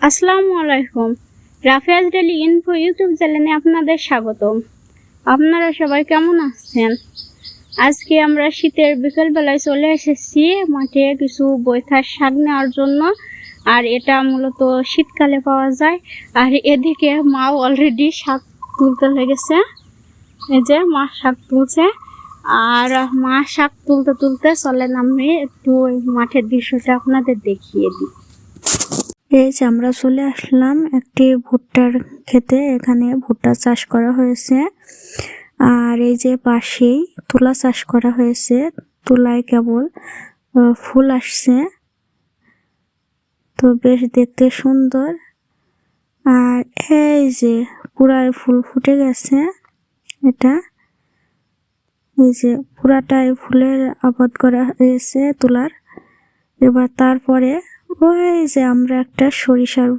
আসসালামু আলাইকুম। রাফিয়াজ daily info YouTube চ্যানেলে আপনাদের স্বাগতম। আপনারা সবাই কেমন আছেন? আজকে আমরা শীতের বিকেলবেলায় চলে এসেছি মাঠে কিছু বৈথার শাক নেওয়ার জন্য। আর এটা মূলত শীতকালে পাওয়া যায়। আর এদিকে মাও অলরেডি শাক তুলতে লেগেছে। এই যে মা শাক তুলছে। আর মা শাক তুলতে তুলতে চলেন আমি একটু ওই মাঠের দৃশ্যটা আপনাদের দেখিয়ে দিই। এই যে আমরা চলে আসলাম একটি ভুট্টার ক্ষেতে। এখানে ভুট্টা চাষ করা হয়েছে। আর এই যে পাশেই তুলা চাষ করা হয়েছে। তুলায় কেবল ফুল আসছে, তো বেশ দেখতে সুন্দর। আর এই যে পুরাই ফুল ফুটে গেছে। এটা এই যে পুরাটাই ফুলের আবাদ করা হয়েছে তুলার। এবার তারপরে ওই যে আমরা একটা সরিষার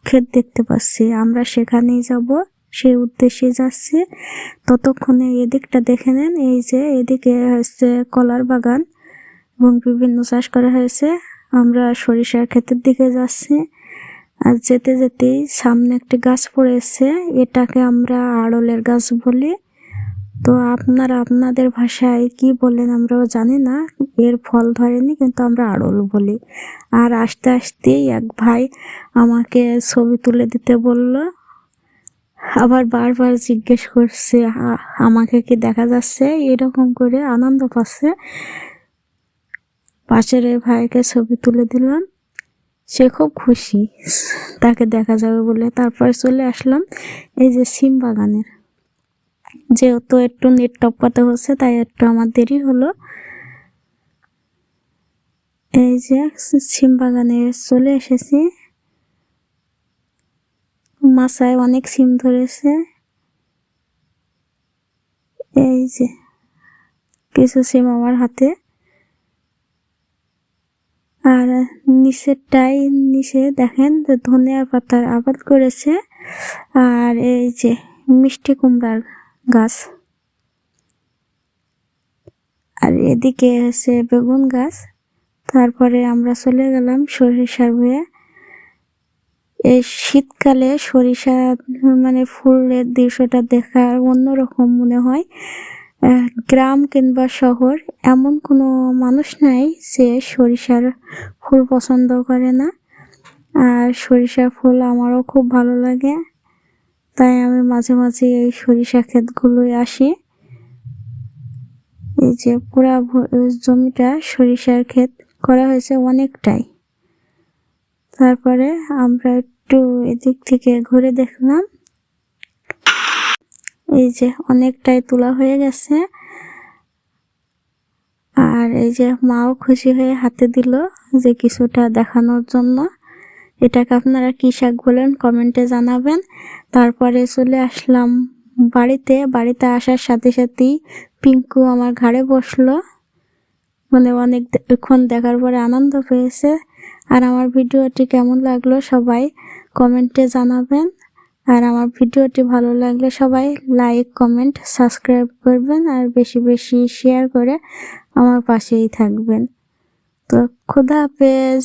ক্ষেত দেখতে পাচ্ছি, আমরা সেখানেই যাব, সেই উদ্দেশ্যে যাচ্ছি। ততক্ষণে এদিকটা দেখে নেন। এই যে এদিকে হচ্ছে কলার বাগান এবং বিভিন্ন চাষ করা হয়েছে। আমরা সরিষার ক্ষেতের দিকে যাচ্ছি। আর যেতে যেতেই সামনে একটি গাছ পড়েছে, এটাকে আমরা আড়লের গাছ বলি। তো আপনারা আপনাদের ভাষায় কি বলেন আমরাও জানি না, এর ফল ধরেনি কিন্তু আমরা আড়ল বলি। আর আস্তে আস্তেই এক ভাই আমাকে ছবি তুলে দিতে বলল, আবার বারবার জিজ্ঞেস করছে আমাকে কি দেখা যাচ্ছে, এরকম করে আনন্দ পাচ্ছে। পাশের এই ভাইকে ছবি তুলে দিলাম, সে খুব খুশি তাকে দেখা যাবে বলে। তারপরে চলে আসলাম এই যে সিম বাগানের। যেহেতু একটু নেট টপকাতে হচ্ছে তাই একটু আমার দেরি হলো। এই যে সিম বাগানে চলে এসেছি। মাচায় অনেক সিম ধরেছে। এই যে কিছু সিম আমার হাতে। আর নিচে দেখেন ধনিয়া পাতার আবাদ করেছে। আর এই যে মিষ্টি কুমড়ার গাছ। আর এদিকে আছে বেগুন গাছ। তারপরে আমরা চলে গেলাম সরিষার ভুঁয়ে। এই শীতকালে সরিষা মানে ফুলের দৃশ্যটা দেখার অন্যরকম মনে হয়। গ্রাম কিংবা শহর এমন কোনো মানুষ নাই যে সরিষার ফুল পছন্দ করে না। আর সরিষার ফুল আমারও খুব ভালো লাগে, তাই আমি মাঝে মাঝে এই সরিষা ক্ষেতগুলোয় আসি। এই যে পুরা জমিটা সরিষার ক্ষেত করা হয়েছে অনেকটাই। তারপরে আমরা একটু এদিক থেকে ঘুরে দেখলাম। এই যে অনেকটাই তোলা হয়ে গেছে। আর এই যে মাও খুশি হয়ে হাতে দিল যে কিছুটা দেখানোর জন্য। এটাকে আপনারা কি শাক বলেন কমেন্টে জানাবেন। তারপরে চলে আসলাম বাড়িতে আসার সাথে সাথেই পিঙ্কু আমার ঘাড়ে বসলো, মানে অনেকক্ষণ দেখার পরে আনন্দ পেয়েছে। আর আমার ভিডিওটি কেমন লাগলো সবাই কমেন্টে জানাবেন। আর আমার ভিডিওটি ভালো লাগলে সবাই লাইক, কমেন্ট, সাবস্ক্রাইব করবেন। আর বেশি বেশি শেয়ার করে আমার পাশেই থাকবেন। তো খোদা হাফেজ।